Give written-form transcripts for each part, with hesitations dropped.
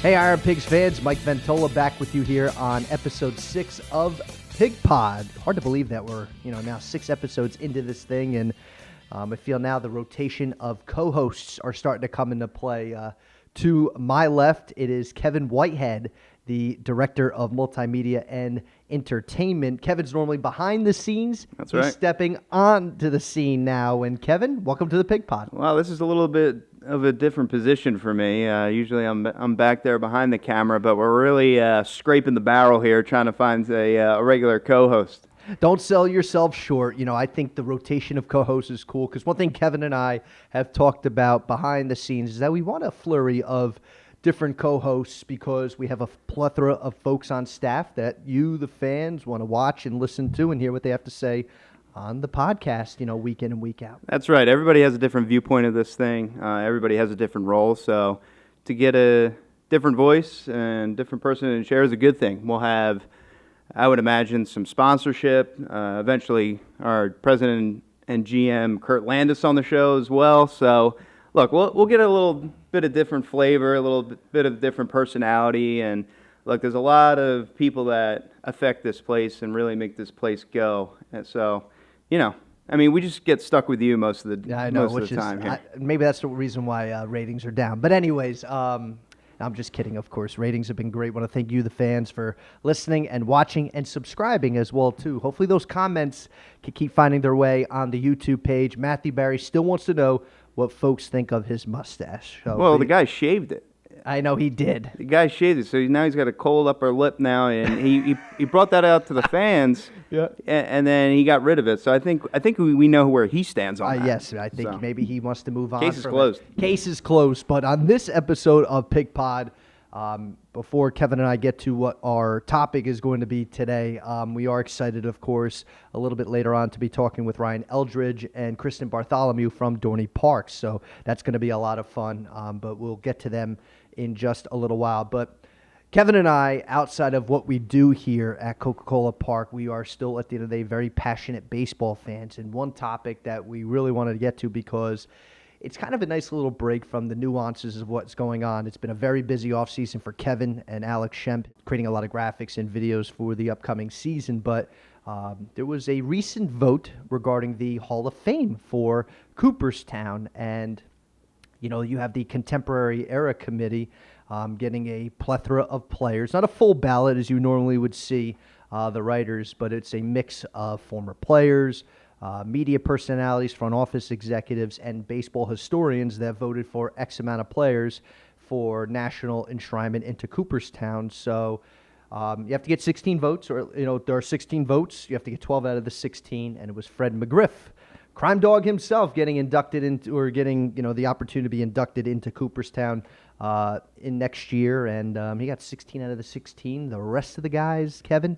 Hey, IronPigs fans, Mike Ventola back with you here on episode 6 of PigPod. Hard to believe that we're, now 6 episodes into this thing, and I feel now the rotation of co-hosts are starting to come into play. To my left, it is Kevin Whitehead, the director of Multimedia and Entertainment. Kevin's normally behind the scenes. That's right. He's stepping onto the scene now. And Kevin, welcome to the PigPod. Well, this is a little bit of a different position for me. Usually I'm back there behind the camera, but we're really scraping the barrel here trying to find a regular co-host. Don't sell yourself short. I think the rotation of co-hosts is cool because one thing Kevin and I have talked about behind the scenes is that we want a flurry of different co-hosts because we have a plethora of folks on staff that you, the fans, want to watch and listen to and hear what they have to say on the podcast, week in and week out. That's right. Everybody has a different viewpoint of this thing. Everybody has a different role. So to get a different voice and different person in share is a good thing. We'll have, I would imagine, some sponsorship. Eventually, our president and GM, Kurt Landis, on the show as well. So, look, we'll get a little bit of different flavor, a little bit of different personality. And, look, there's a lot of people that affect this place and really make this place go. And so, we just get stuck with you most of the time here. Maybe that's the reason why ratings are down. But anyways, I'm just kidding, of course. Ratings have been great. I want to thank you, the fans, for listening and watching and subscribing as well, too. Hopefully those comments can keep finding their way on the YouTube page. Matthew Barry still wants to know what folks think of his mustache. So the guy shaved it. I know he did. The guy shaved it, so now he's got a cold upper lip now, and he brought that out to the fans. Yeah. And then he got rid of it. So I think we know where he stands on that. Yes, I think maybe he wants to move on. Case is closed. Case is closed. But on this episode of PigPod, before Kevin and I get to what our topic is going to be today, we are excited, of course, a little bit later on to be talking with Ryan Eldredge and Kristen Bartholomew from Dorney Park. So that's going to be a lot of fun, but we'll get to them in just a little while. But Kevin and I, outside of what we do here at Coca-Cola Park, we are still, at the end of the day, very passionate baseball fans. And one topic that we really wanted to get to because it's kind of a nice little break from the nuances of what's going on. It's been a very busy offseason for Kevin and Alex Shemp, creating a lot of graphics and videos for the upcoming season. But there was a recent vote regarding the Hall of Fame for Cooperstown. And, you have the Contemporary Era Committee getting a plethora of players. Not a full ballot as you normally would see the writers, but it's a mix of former players, media personalities, front office executives, and baseball historians that voted for X amount of players for national enshrinement into Cooperstown. So you have to get 16 votes, or there are 16 votes. You have to get 12 out of the 16, and it was Fred McGriff, Crime Dog himself, getting inducted into, or getting the opportunity to be inducted into Cooperstown in next year, and he got 16 out of the 16. The rest of the guys, Kevin,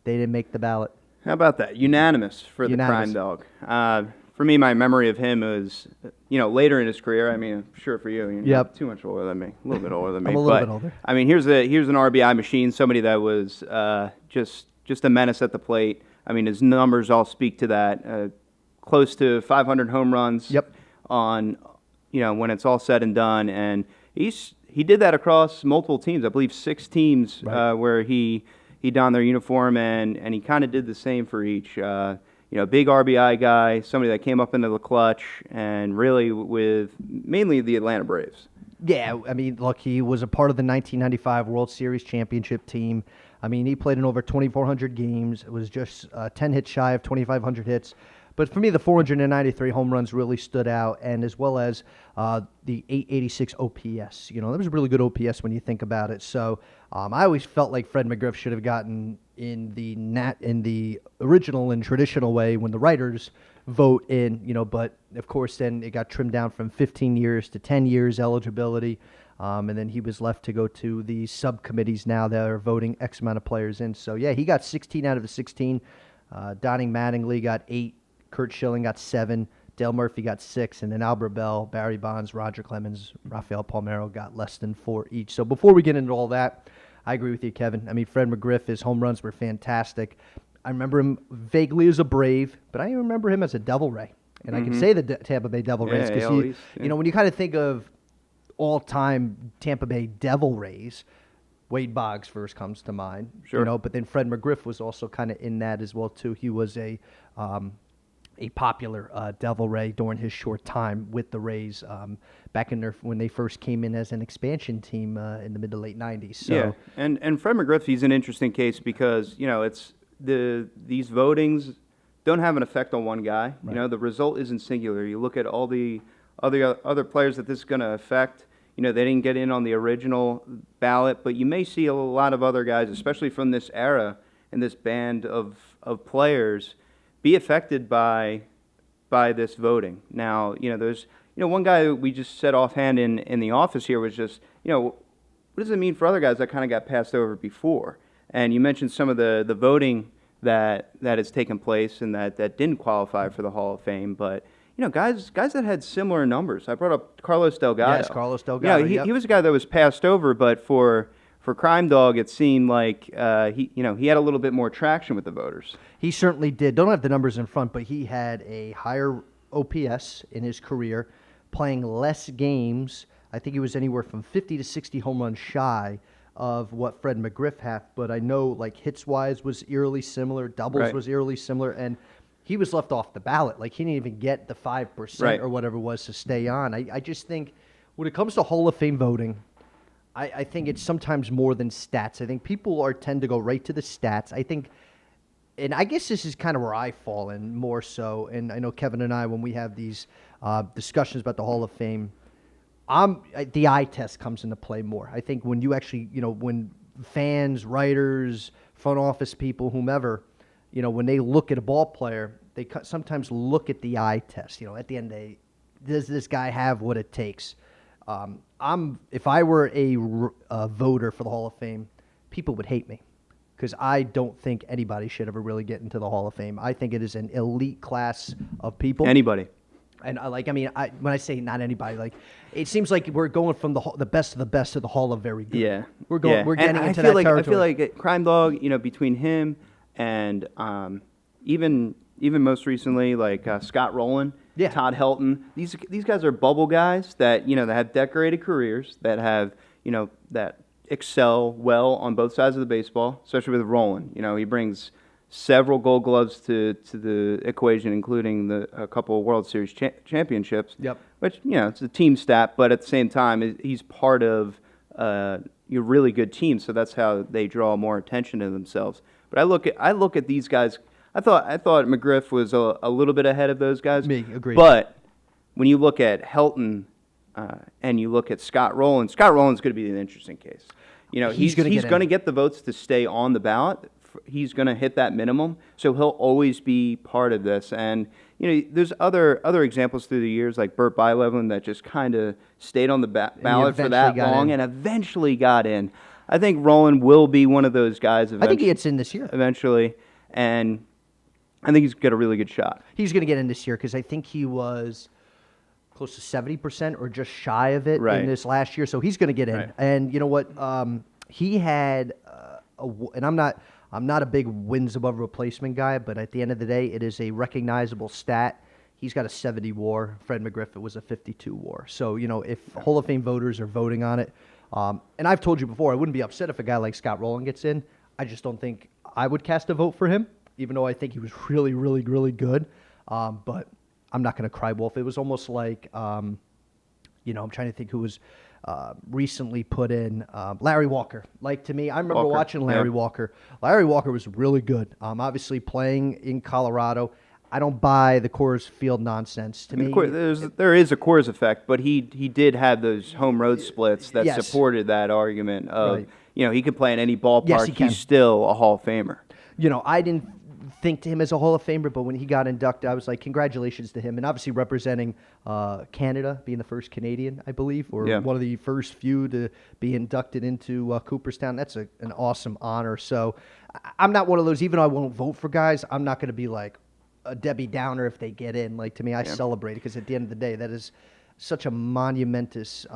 they didn't make the ballot. How about that? Unanimous for the Crime Dog. For me, my memory of him was, later in his career. I'm sure for you, not too much older than me, a little bit older than me. I'm a little bit older. Here's an RBI machine, somebody that was just a menace at the plate. His numbers all speak to that. Close to 500 home runs. Yep. On, when it's all said and done, and he did that across multiple teams. I believe 6 teams where he donned their uniform, and he kind of did the same for each. Big RBI guy, somebody that came up into the clutch, and really with mainly the Atlanta Braves. Yeah, look, he was a part of the 1995 World Series championship team. He played in over 2,400 games. It was just 10 hits shy of 2,500 hits. But for me, the 493 home runs really stood out, and as well as the 886 OPS. That was a really good OPS when you think about it. So I always felt like Fred McGriff should have gotten in the original and traditional way when the writers vote in. But of course, then it got trimmed down from 15 years to 10 years eligibility, and then he was left to go to the subcommittees now that are voting X amount of players in. So yeah, he got 16 out of the 16. Donnie Mattingly got 8. Kurt Schilling got 7, Dale Murphy got 6, and then Albert Bell, Barry Bonds, Roger Clemens, Rafael Palmeiro got less than 4 each. So before we get into all that, I agree with you, Kevin. Fred McGriff, his home runs were fantastic. I remember him vaguely as a Brave, but I remember him as a Devil Ray. And I can say the Tampa Bay Devil Rays because when you kind of think of all-time Tampa Bay Devil Rays. Wade Boggs first comes to mind, Sure. but then Fred McGriff was also kind of in that as well too. He was a popular Devil Ray during his short time with the Rays back in when they first came in as an expansion team in the mid to late '90s. So. Yeah, and Fred McGriff, he's an interesting case because it's these votings don't have an effect on one guy. Right. The result isn't singular. You look at all the other players that this is going to affect. They didn't get in on the original ballot, but you may see a lot of other guys, especially from this era and this band of players, be affected by this voting. Now, there's one guy that we just said offhand in the office here was just, what does it mean for other guys that kind of got passed over before? And you mentioned some of the voting that has taken place and that didn't qualify for the Hall of Fame, but guys that had similar numbers. I brought up Carlos Delgado. Yes, Carlos Delgado. He was a guy that was passed over, but for Crime Dog, it seemed like he had a little bit more traction with the voters. He certainly did. Don't have the numbers in front, but he had a higher OPS in his career, playing less games. I think he was anywhere from 50 to 60 home runs shy of what Fred McGriff had. But I know, like, hits-wise was eerily similar, doubles Right. was eerily similar, and he was left off the ballot. Like, he didn't even get the 5% Right. or whatever it was to stay on. I just think when it comes to Hall of Fame voting, I think it's sometimes more than stats. I think people tend to go right to the stats. I think, and I guess this is kind of where I fall in more so, and I know Kevin and I, when we have these discussions about the Hall of Fame, the eye test comes into play more. I think when you actually, when fans, writers, front office people, whomever, when they look at a ball player, they sometimes look at the eye test. At the end of the day, does this guy have what it takes? If I were a voter for the Hall of Fame, people would hate me because I don't think anybody should ever really get into the Hall of Fame. I think it is an elite class of people. Anybody. And when I say not anybody, it seems like we're going from the best of the best to the Hall of Very Good. Yeah, we're getting into that that territory. I feel like Crime Dog, between him and even most recently, like Scott Rowland, Yeah. Todd Helton, these guys are bubble guys that that have decorated careers, that have that excel well on both sides of the baseball, especially with Rowland. He brings several Gold Gloves to the equation, including a couple of World Series championships. Yep. Which it's a team stat, but at the same time, he's part of your really good team, so that's how they draw more attention to themselves. But I look at these guys. I thought McGriff was a little bit ahead of those guys. Me, agreed. But when you look at Helton and you look at Scott Rowland's going to be an interesting case. He's going to get the votes to stay on the ballot. He's going to hit that minimum, so he'll always be part of this. And there's other examples through the years, like Burt Bylevin, that just kind of stayed on the ballot for that long and eventually got in. I think Rowland will be one of those guys. I think he gets in this year eventually, and I think he's got a really good shot. He's going to get in this year because I think he was close to 70% or just shy of it Right. in this last year, so he's going to get in. Right. And you know what? He had and I'm not a big wins above replacement guy, but at the end of the day, it is a recognizable stat. He's got a 70 WAR. Fred McGriff, it was a 52 WAR. So, if Hall of Fame voters are voting on it, and I've told you before, I wouldn't be upset if a guy like Scott Rowland gets in. I just don't think I would cast a vote for him, even though I think he was really, really, really good. But I'm not going to cry wolf. It was almost like, I'm trying to think who was recently put in Larry Walker. Like, to me, I remember watching Larry Walker. Larry Walker was really good. Obviously, playing in Colorado. I don't buy the Coors Field nonsense. To me, there is a Coors effect, but he did have those home road splits that Yes. supported that argument of Right. he could play in any ballpark. Yes, he can. He's still a Hall of Famer. I didn't think to him as a Hall of Famer, but when he got inducted, I was like, congratulations to him. And obviously representing Canada, being the first Canadian, I believe, or one of the first few to be inducted into Cooperstown. That's an awesome honor. So I'm not one of those, even though I won't vote for guys, I'm not going to be like a Debbie Downer if they get in. Like, to me, I celebrate it because at the end of the day, that is such a monumentous,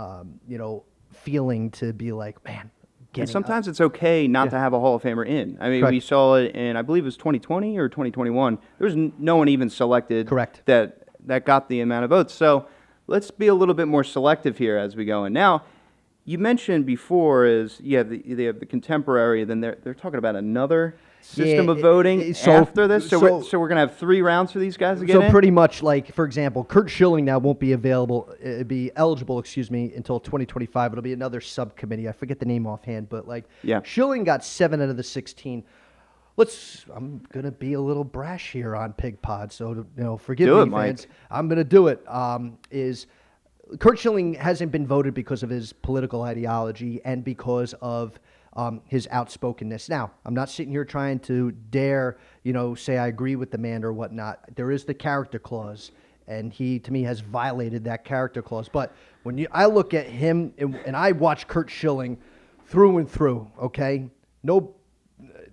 feeling to be like, man. And sometimes it's okay not to have a Hall of Famer in. I mean, Correct. we saw it in, I believe it was 2020 or 2021. There was no one even selected Correct. that got the amount of votes. So let's be a little bit more selective here as we go. And now, you mentioned before they have the contemporary, then they're talking about another system of voting after this. So we're going to have 3 rounds for these guys to get in? So pretty much, like, for example, Curt Schilling now won't be eligible, until 2025. It'll be another subcommittee. I forget the name offhand, but Schilling got 7 out of the 16. I'm going to be a little brash here on PigPod, so forgive me, fans. Mike. I'm going to do it. Curt Schilling hasn't been voted because of his political ideology and because of his outspokenness. Now, I'm not sitting here trying to dare, say I agree with the man or whatnot. There is the character clause, and he, to me, has violated that character clause. But when I look at him, and I watch Curt Schilling through and through, okay?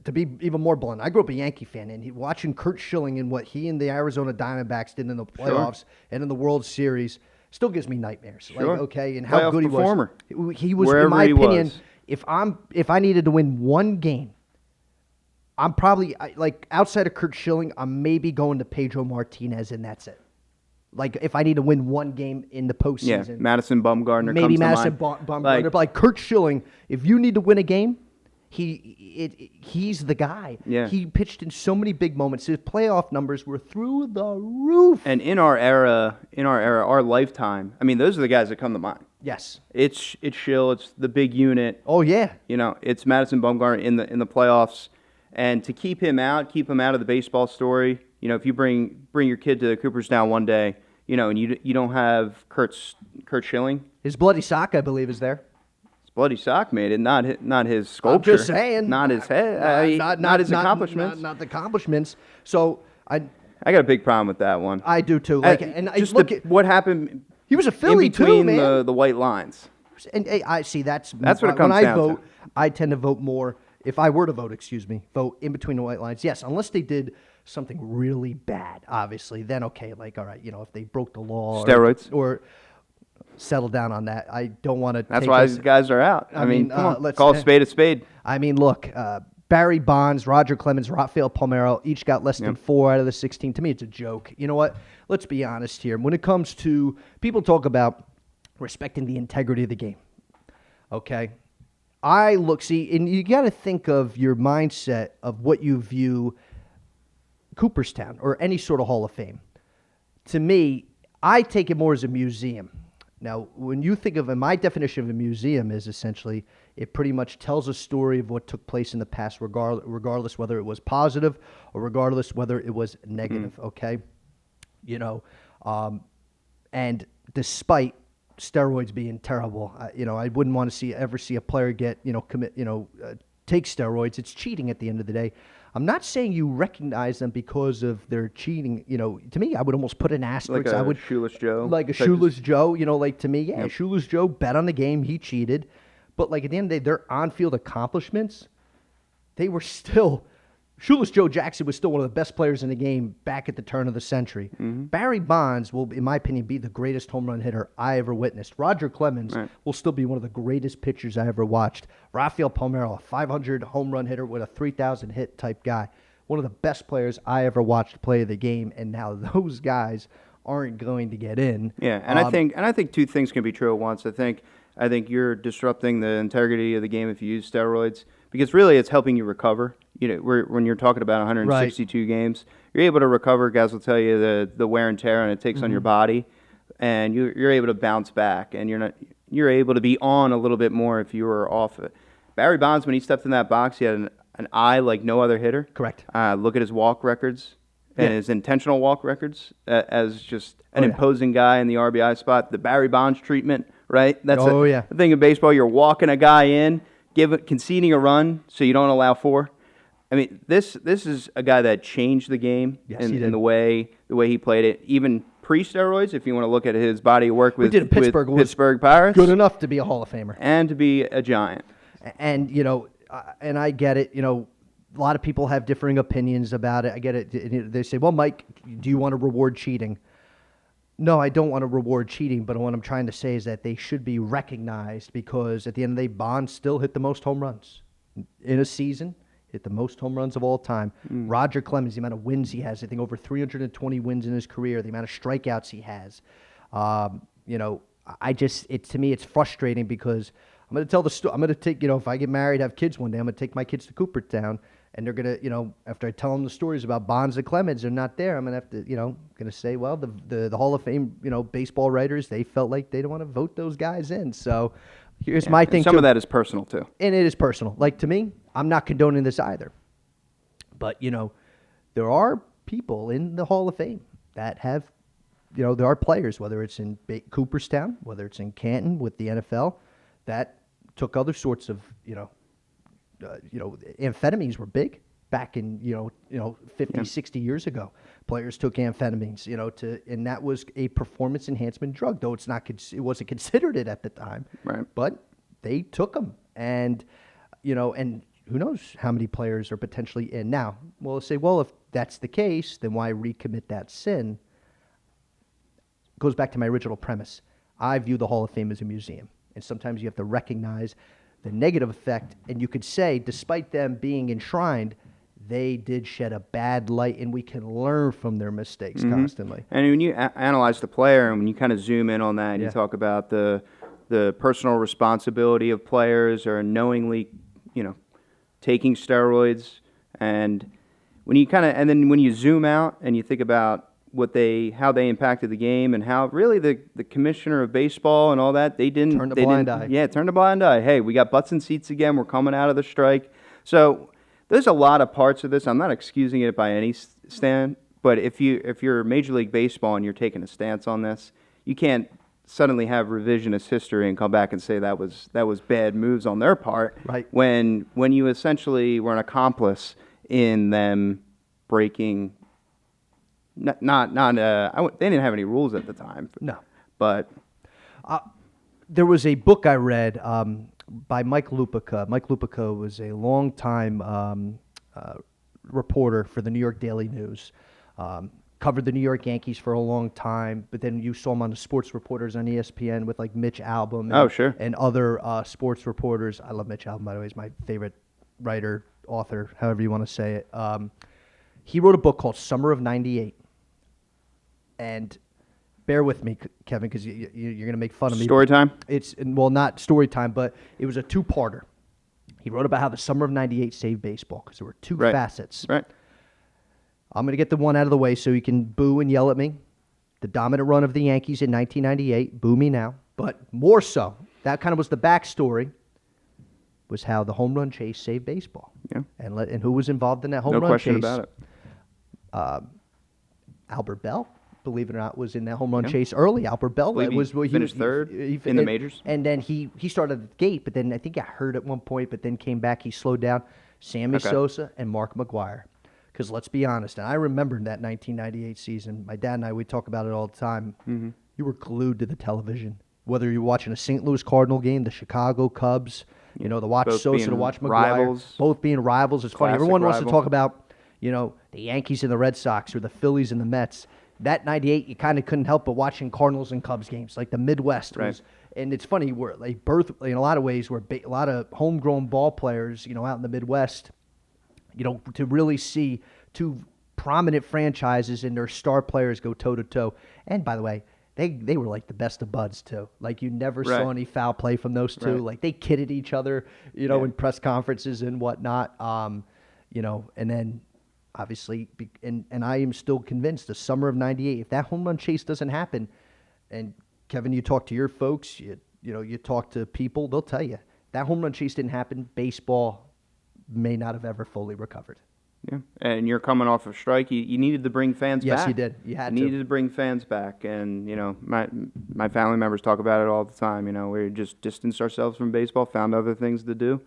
To be even more blunt, I grew up a Yankee fan, and watching Curt Schilling and what he and the Arizona Diamondbacks did in the playoffs and in the World Series still gives me nightmares. Sure. And how Playoff good he performer. was. He was, Wherever in my opinion, was. if I needed to win one game, I'm probably outside of Curt Schilling, I'm maybe going to Pedro Martinez, and that's it. Like, if I need to win one game in the postseason. Yeah, Madison Bumgarner maybe comes to Madison mind. Bumgarner. But like Curt Schilling, if you need to win a game, he's the guy. Yeah. He pitched in so many big moments. His playoff numbers were through the roof. And in our era, our lifetime, I mean, those are the guys that come to mind. Yes. It's Schill, it's the big unit. Oh yeah. It's Madison Bumgarner in the playoffs, and to keep him out of the baseball story. If you bring your kid to Cooperstown one day, and you don't have Curt Schilling. His bloody sock, I believe, is there. Bloody sock made it, not his sculpture. I'm just saying. Not his head. Not his accomplishments. Not the accomplishments. So I got a big problem with that one. I do too. What happened. He was a Philly in between too, man. the white lines. And I see that's what it comes when I down vote. to. I tend to vote more. If I were to vote, vote in between the white lines. Yes, unless they did something really bad, obviously. Then okay, like all right, if they broke the law, steroids, or settle down on that. I don't want to. That's why these guys are out. I mean, come on, let's call a spade a spade. I mean, look, Barry Bonds, Roger Clemens, Rafael Palmeiro each got less than 4 out of the 16. To me, it's a joke. You know what? Let's be honest here. When it comes to people talk about respecting the integrity of the game, okay? And you got to think of your mindset of what you view Cooperstown or any sort of Hall of Fame. To me, I take it more as a museum. Now, when you think of my definition of a museum is essentially it pretty much tells a story of what took place in the past, regardless whether it was positive or regardless whether it was negative. Okay, and despite steroids being terrible, I wouldn't want to ever see a player get take steroids. It's cheating at the end of the day. I'm not saying you recognize them because of their cheating. To me, I would almost put an asterisk. Like a Shoeless Joe. Like a Shoeless Joe. To me, yeah, yep. Shoeless Joe bet on the game. He cheated. But, like, at the end of the day, their on-field accomplishments, they were still... Shoeless Joe Jackson was still one of the best players in the game back at the turn of the century. Mm-hmm. Barry Bonds will, in my opinion, be the greatest home run hitter I ever witnessed. Roger Clemens will still be one of the greatest pitchers I ever watched. Rafael Palmeiro, a 500 home run hitter with a 3,000 hit type guy. One of the best players I ever watched play the game, and now those guys aren't going to get in. Yeah, and I think two things can be true at once. I think you're disrupting the integrity of the game if you use steroids, because really it's helping you recover. When you're talking about 162 games, you're able to recover. Guys will tell you the wear and tear and it takes on your body, and you're able to bounce back, and you're able to be on a little bit more if you were off it. Barry Bonds, when he stepped in that box, he had an eye like no other hitter. Correct. Look at his walk records and his intentional walk records as just an imposing guy in the RBI spot. The Barry Bonds treatment, right? That's the thing in baseball. You're walking a guy in, conceding a run so you don't allow 4. I mean, this is a guy that changed the game in the way he played it. Even pre-steroids, if you want to look at his body of work with Pittsburgh Pirates. Good enough to be a Hall of Famer. And to be a Giant. And, and I get it, a lot of people have differing opinions about it. I get it. They say, well, Mike, do you want to reward cheating? No, I don't want to reward cheating, but what I'm trying to say is that they should be recognized because at the end of the day, Bonds still hit the most home runs in a season. Hit the most home runs of all time. Roger Clemens, the amount of wins he has, I think over 320 wins in his career, the amount of strikeouts he has. to me, it's frustrating because I'm going to tell the story. I'm going to take, if I get married, have kids one day, I'm going to take my kids to Cooperstown, and they're going to, after I tell them the stories about Bonds and Clemens, they're not there. I'm going to have to, going to say, well, the Hall of Fame, baseball writers, they felt like they didn't want to vote those guys in. So here's my thing. Some of that is personal too. And it is personal. Like, to me, I'm not condoning this either. But, there are people in the Hall of Fame that have, there are players, whether it's in Cooperstown, whether it's in Canton with the NFL, that took other sorts of, amphetamines were big back in, 50, 60 years ago. Players took amphetamines, and that was a performance enhancement drug, though it wasn't considered it at the time. Right. But they took them, and, and who knows how many players are potentially in now. Well, say, well, if that's the case, then why recommit that sin? Goes back to my original premise. I view the Hall of Fame as a museum, and sometimes you have to recognize the negative effect, and you could say, despite them being enshrined, they did shed a bad light, and we can learn from their mistakes constantly. And when you analyze the player, and when you kind of zoom in on that, and you talk about the personal responsibility of players or knowingly, taking steroids, and then when you zoom out and you think about how they impacted the game, and how really the commissioner of baseball and all that, they didn't turn a blind eye. Yeah, turn a blind eye. Hey, we got butts in seats again. We're coming out of the strike. So there's a lot of parts of this. I'm not excusing it by any stand, but if you're Major League Baseball and you're taking a stance on this, you can't suddenly have revisionist history and come back and say that was bad moves on their part. Right. When you essentially were an accomplice in them breaking. They didn't have any rules at the time. No. But there was a book I read by Mike Lupica. Mike Lupica was a longtime reporter for the New York Daily News. Covered the New York Yankees for a long time, but then you saw him on the sports reporters on ESPN with like Mitch Albom and other sports reporters. I love Mitch Albom, by the way. He's my favorite writer, author, however you want to say it. He wrote a book called Summer of '98. And bear with me, Kevin, because you're going to make fun of me. Story time? Not story time, but it was a two-parter. He wrote about how the summer of '98 saved baseball because there were two facets. Right. I'm going to get the one out of the way so you can boo and yell at me. The dominant run of the Yankees in 1998, boo me now. But more so, that kind of was the backstory, was how the home run chase saved baseball. Yeah. And who was involved in that home run chase? No question about it. Albert Bell, believe it or not, was in that home run chase early. Albert Bell finished third in the majors. And then he started at the gate, but then I think he got hurt at one point, but then came back. He slowed down. Sammy Sosa and Mark McGwire. Because let's be honest, and I remember that 1998 season, my dad and I, we talk about it all the time. Mm-hmm. You were glued to the television. Whether you're watching a St. Louis Cardinal game, the Chicago Cubs, to watch both Sosa, to watch McGwire. Rivals. Both being rivals. It's funny. Everyone wants to talk about, the Yankees and the Red Sox or the Phillies and the Mets. That 98, you kind of couldn't help but watching Cardinals and Cubs games. Like the Midwest was. And it's funny, we're like in a lot of ways, where a lot of homegrown ball players, out in the Midwest, to really see two prominent franchises and their star players go toe-to-toe. And by the way, they were like the best of buds, too. Like you never saw any foul play from those two. Right. Like they kidded each other, in press conferences and whatnot. And then obviously, and I am still convinced the summer of '98, if that home run chase doesn't happen, and Kevin, you talk to your folks, you talk to people, they'll tell you, that home run chase didn't happen, baseball may not have ever fully recovered. Yeah, and you're coming off of strike. You needed to bring fans back. Yes, you did. You had to. Needed to bring fans back, and my family members talk about it all the time. We just distanced ourselves from baseball, found other things to do.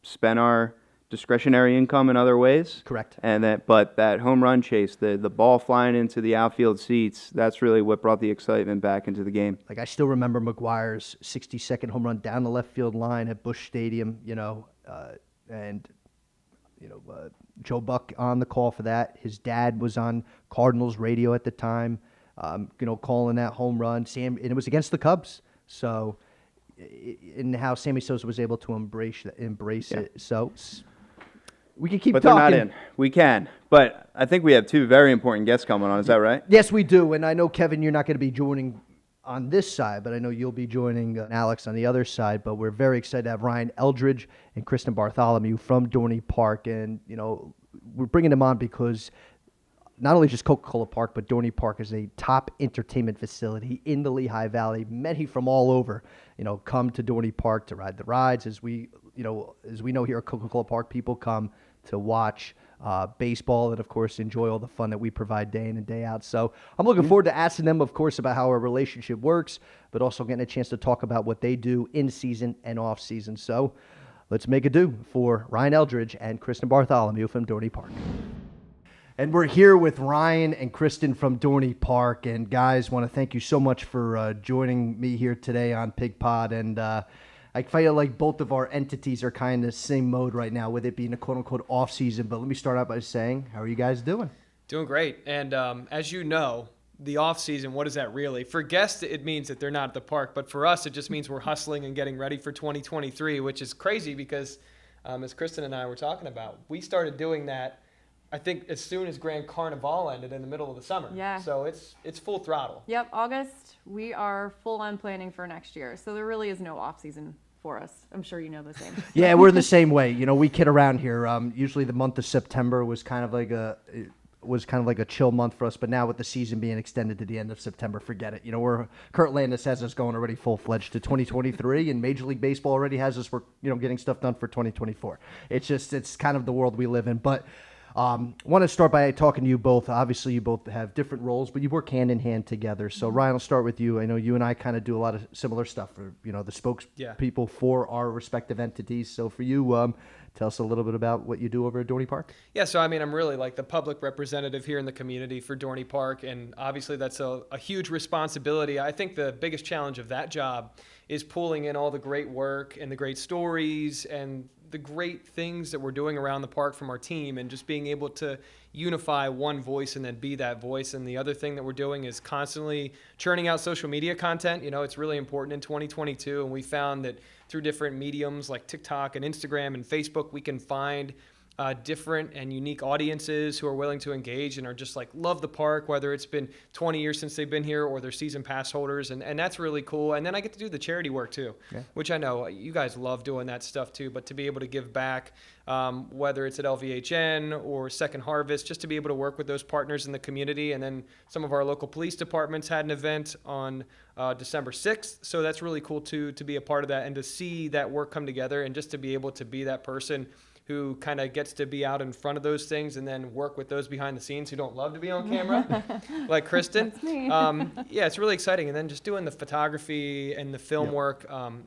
Spent our discretionary income in other ways. Correct. But that home run chase, the ball flying into the outfield seats, that's really what brought the excitement back into the game. Like I still remember McGwire's 60-second home run down the left field line at Busch Stadium. And Joe Buck on the call for that. His dad was on Cardinals radio at the time, calling that home run. And it was against the Cubs. So, and how Sammy Sosa was able to embrace it. So, we can keep talking. But they're not in. We can. But I think we have two very important guests coming on. Is that right? Yes, we do. And I know, Kevin, you're not going to be joining on this side, but I know you'll be joining Alex on the other side. But we're very excited to have Ryan Eldredge and Kristen Bartholomew from Dorney Park. And, we're bringing them on because not only just Coca-Cola Park, but Dorney Park is a top entertainment facility in the Lehigh Valley. Many from all over, come to Dorney Park to ride the rides. As we know here at Coca-Cola Park, people come to watch baseball and, of course, enjoy all the fun that we provide day in and day out. So I'm looking forward to asking them, of course, about how our relationship works, but also getting a chance to talk about what they do in season and off season. So let's make a do for Ryan Eldredge and Kristen Bartholomew from Dorney Park. And we're here with Ryan and Kristen from Dorney Park. And guys, want to thank you so much for joining me here today on PigPod. And I feel like both of our entities are kind of same mode right now, with it being a quote-unquote off-season. But let me start out by saying, how are you guys doing? Doing great. And as you know, the off-season, what is that really? For guests, it means that they're not at the park. But for us, it just means we're hustling and getting ready for 2023, which is crazy because, as Kristen and I were talking about, we started doing that, I think, as soon as Grand Carnival ended in the middle of the summer. Yeah. So it's full throttle. Yep, August, we are full on planning for next year. So there really is no off-season for us. I'm sure you know the same. Yeah, we're the same way. We kid around here. Usually the month of September was kind of like a chill month for us, but now with the season being extended to the end of September, forget it. We're Kurt Landis has us going already full-fledged to 2023, and Major League Baseball already has us getting stuff done for 2024. It's kind of the world we live in. But want to start by talking to you both. Obviously, you both have different roles, but you work hand in hand together. So, Ryan, I'll start with you. I know you and I kind of do a lot of similar stuff for, the spokespeople for our respective entities. So, for you, tell us a little bit about what you do over at Dorney Park. Yeah, so I'm really like the public representative here in the community for Dorney Park, and obviously that's a huge responsibility. I think the biggest challenge of that job is pulling in all the great work and the great stories and the great things that we're doing around the park from our team, and just being able to unify one voice and then be that voice. And the other thing that we're doing is constantly churning out social media content. It's really important in 2022, and we found that through different mediums like TikTok and Instagram and Facebook, we can find different and unique audiences who are willing to engage and are just like love the park, whether it's been 20 years since they've been here or they're season pass holders, and that's really cool. And then I get to do the charity work too, which I know you guys love doing that stuff too, but to be able to give back, whether it's at LVHN or Second Harvest, just to be able to work with those partners in the community. And then some of our local police departments had an event on December 6th, so that's really cool too, to be a part of that and to see that work come together, and just to be able to be that person who kind of gets to be out in front of those things and then work with those behind the scenes who don't love to be on camera, like Kristen. That's me. Yeah, it's really exciting. And then just doing the photography and the film work,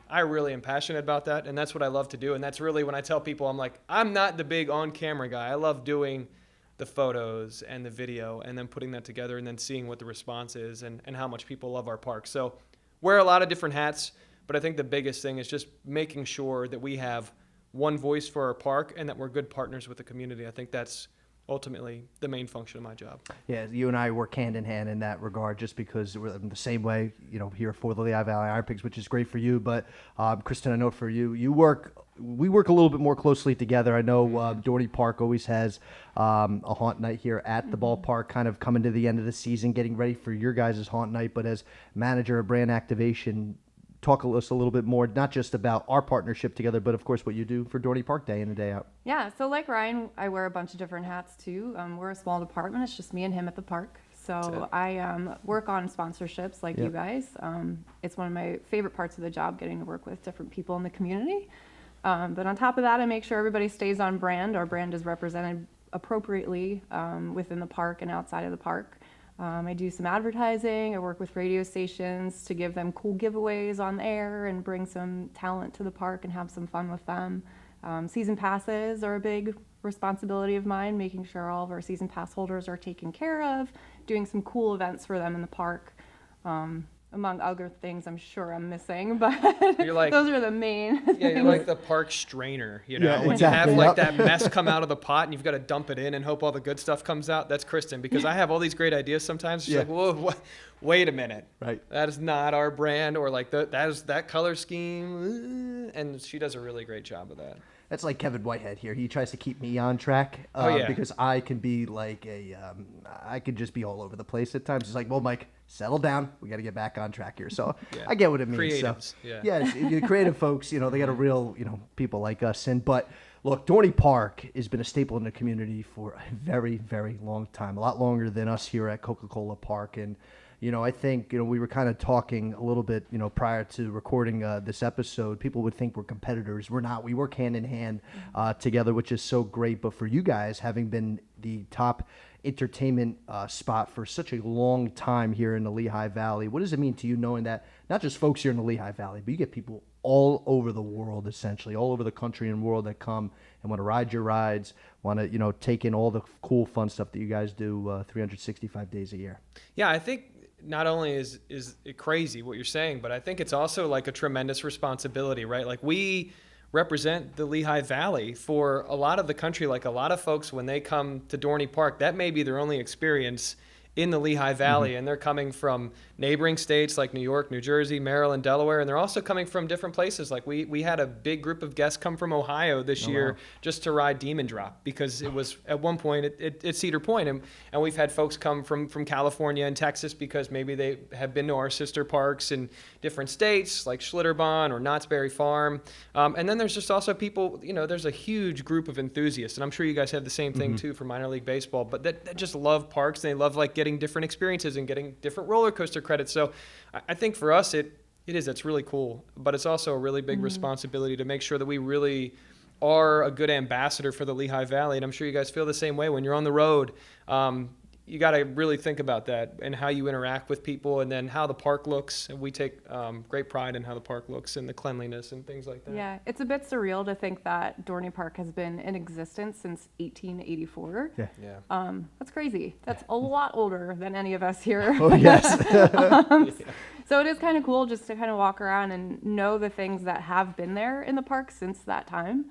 I really am passionate about that, and that's what I love to do. And that's really when I tell people, I'm like, I'm not the big on-camera guy. I love doing the photos and the video and then putting that together and then seeing what the response is and how much people love our park. So wear a lot of different hats, but I think the biggest thing is just making sure that we have one voice for our park and that we're good partners with the community. I think that's ultimately the main function of my job. Yeah, you and I work hand in hand in that regard, just because we're the same way, here for the Lehigh Valley IronPigs, which is great for you. But Kristen, I know for you, we work a little bit more closely together. I know Dorney Park always has a haunt night here at the ballpark, kind of coming to the end of the season, getting ready for your guys' haunt night. But as manager of brand activation, talk to us a little bit more, not just about our partnership together, but of course what you do for Dorney Park day in and day out. Yeah, so like Ryan, I wear a bunch of different hats too. We're a small department. It's just me and him at the park. So I work on sponsorships like you guys. It's one of my favorite parts of the job, getting to work with different people in the community. But on top of that, I make sure everybody stays on brand. Our brand is represented appropriately within the park and outside of the park. I do some advertising. I work with radio stations to give them cool giveaways on the air and bring some talent to the park and have some fun with them. Season passes are a big responsibility of mine, making sure all of our season pass holders are taken care of, doing some cool events for them in the park. Among other things I'm sure I'm missing, but You're like, those are the main things. Yeah, you're like the park strainer, Yeah, when exactly. you have like that mess come out of the pot and you've got to dump it in and hope all the good stuff comes out. That's Kristen, because I have all these great ideas sometimes. She's like, whoa, wait a minute. Right. That is not our brand, or like that is that color scheme. And she does a really great job of that. That's like Kevin Whitehead here. He tries to keep me on track because I can be like I could just be all over the place at times. He's like, well, Mike, settle down. We got to get back on track here. So Yeah. I get what it means. Creatives, So, yeah. the creative folks, they got a real, people like us. But look, Dorney Park has been a staple in the community for a very, very long time, a lot longer than us here at Coca-Cola Park. And, I think, we were kind of talking a little bit, prior to recording this episode. People would think we're competitors. We're not. We work hand in hand together, which is so great. But for you guys, having been the top entertainment spot for such a long time here in the Lehigh Valley, what does it mean to you knowing that not just folks here in the Lehigh Valley, but you get people all over the world, essentially, all over the country and world that come and want to ride your rides, want to, take in all the cool, fun stuff that you guys do 365 days a year? Yeah, I think not only is it crazy what you're saying, but I think it's also like a tremendous responsibility, right? Like we represent the Lehigh Valley for a lot of the country. Like a lot of folks, when they come to Dorney Park, that may be their only experience in the Lehigh Valley, and they're coming from neighboring states like New York, New Jersey, Maryland, Delaware, and they're also coming from different places. Like we had a big group of guests come from Ohio this year just to ride Demon Drop, because it was at one point at Cedar Point, and we've had folks come from California and Texas because maybe they have been to our sister parks in different states like Schlitterbahn or Knott's Berry Farm, and then there's just also people, there's a huge group of enthusiasts, and I'm sure you guys have the same thing too for minor league baseball, but that just love parks, and they love like getting different experiences and getting different roller coaster credits. So I think for us, it's really cool, but it's also a really big responsibility to make sure that we really are a good ambassador for the Lehigh Valley. And I'm sure you guys feel the same way when you're on the road. You got to really think about that and how you interact with people, and then how the park looks. And we take great pride in how the park looks and the cleanliness and things like that. Yeah, it's a bit surreal to think that Dorney Park has been in existence since 1884. Yeah. That's crazy. That's a lot older than any of us here. Oh, yes. So it is kind of cool just to kind of walk around and know the things that have been there in the park since that time.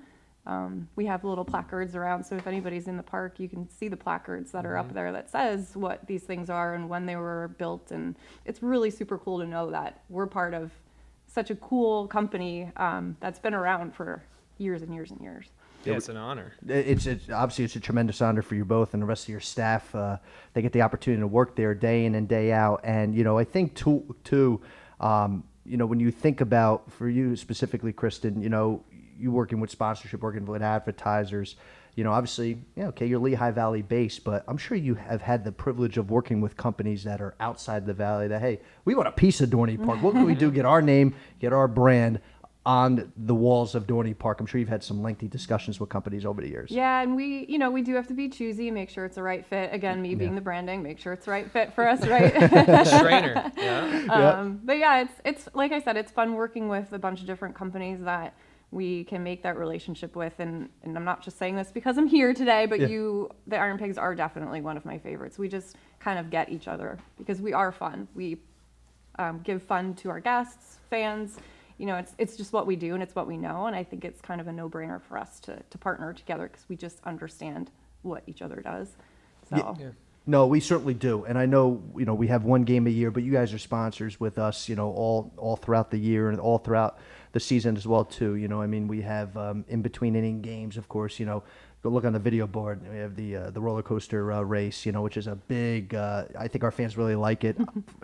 We have little placards around, so if anybody's in the park, you can see the placards that are up there that says what these things are and when they were built, and it's really super cool to know that we're part of such a cool company that's been around for years and years and years. Yeah, it's an honor. It's obviously it's a tremendous honor for you both and the rest of your staff. They get the opportunity to work there day in and day out, and I think too, when you think about, for you specifically, Kristen, you working with sponsorship, working with advertisers, obviously, you're Lehigh Valley based, but I'm sure you have had the privilege of working with companies that are outside the valley that, hey, we want a piece of Dorney Park. What can we do? Get our name, get our brand on the walls of Dorney Park. I'm sure you've had some lengthy discussions with companies over the years. Yeah, and we do have to be choosy, make sure it's the right fit. Again, me being the branding, make sure it's the right fit for us, right? Strainer. Yeah. But yeah, it's like I said, it's fun working with a bunch of different companies that we can make that relationship with, and I'm not just saying this because I'm here today, but the IronPigs are definitely one of my favorites. We just kind of get each other because we are fun. We give fun to our guests, fans. It's just what we do, and it's what we know, and I think it's kind of a no-brainer for us to partner together because we just understand what each other does. So. Yeah. No, we certainly do, and I know we have one game a year, but you guys are sponsors with us, all throughout the year and all throughout the season as well too. We have in between inning games, of course. Go look on the video board. We have the roller coaster race, which is a big. I think our fans really like it.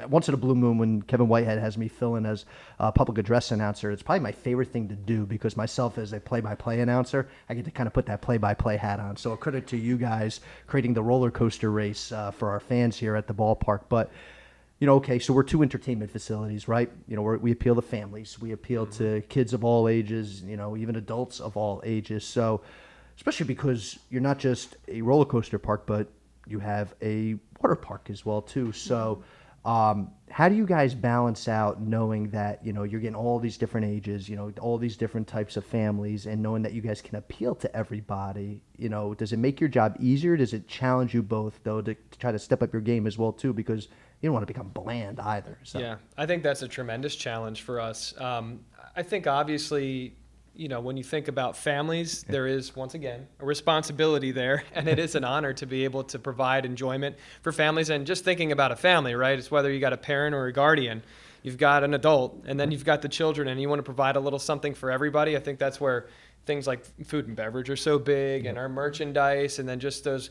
Once in a blue moon, when Kevin Whitehead has me fill in as a public address announcer, it's probably my favorite thing to do because myself as a play-by-play announcer, I get to kind of put that play-by-play hat on. So a credit to you guys creating the roller coaster race for our fans here at the ballpark. But okay, so we're two entertainment facilities, right? We appeal to families, we appeal to kids of all ages, even adults of all ages. So. Especially because you're not just a roller coaster park, but you have a water park as well too. So, how do you guys balance out knowing that you're getting all these different ages, all these different types of families, and knowing that you guys can appeal to everybody? Does it make your job easier? Does it challenge you both though to try to step up your game as well too? Because you don't want to become bland either. So. Yeah, I think that's a tremendous challenge for us. I think obviously. When you think about families, there is, once again, a responsibility there, and it is an honor to be able to provide enjoyment for families. And just thinking about a family, right? It's whether you got a parent or a guardian. You've got an adult, and then you've got the children, and you want to provide a little something for everybody. I think that's where things like food and beverage are so big, and our merchandise, and then just those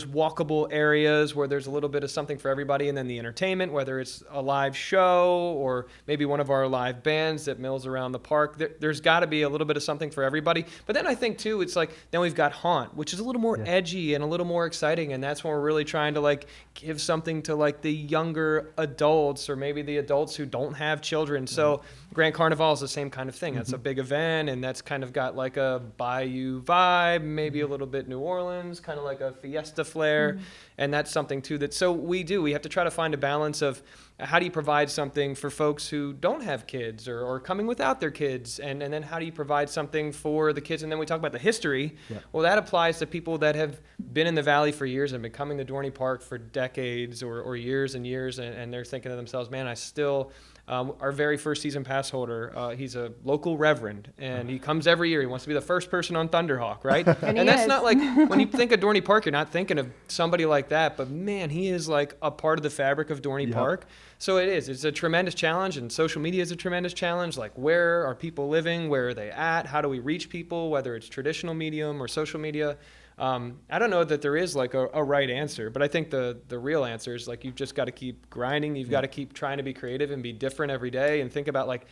walkable areas where there's a little bit of something for everybody, and then the entertainment, whether it's a live show or maybe one of our live bands that mills around the park. There's got to be a little bit of something for everybody. But then I think too, it's like then we've got Haunt, which is a little more edgy and a little more exciting, and that's when we're really trying to like give something to like the younger adults or maybe the adults who don't have children. So Grand Carnival is the same kind of thing. That's a big event, and that's kind of got like a Bayou vibe, maybe a little bit New Orleans, kind of like a fiesta flair. And that's something too that, so we have to try to find a balance of how do you provide something for folks who don't have kids or coming without their kids, and then how do you provide something for the kids? And then we talk about the history. Well, that applies to people that have been in the valley for years and been coming to Dorney Park for decades or years and years, and they're thinking to themselves, man, I still our very first season pass holder, he's a local reverend, and he comes every year. He wants to be the first person on Thunderhawk, right? and that's not like, when you think of Dorney Park, you're not thinking of somebody like that, but man, he is like a part of the fabric of Dorney Park. So it's a tremendous challenge, and social media is a tremendous challenge. Like, where are people living? Where are they at? How do we reach people, whether it's traditional medium or social media? I don't know that there is like a right answer, but I think the real answer is like, you've just got to keep grinding. You've got to keep trying to be creative and be different every day, and think about like,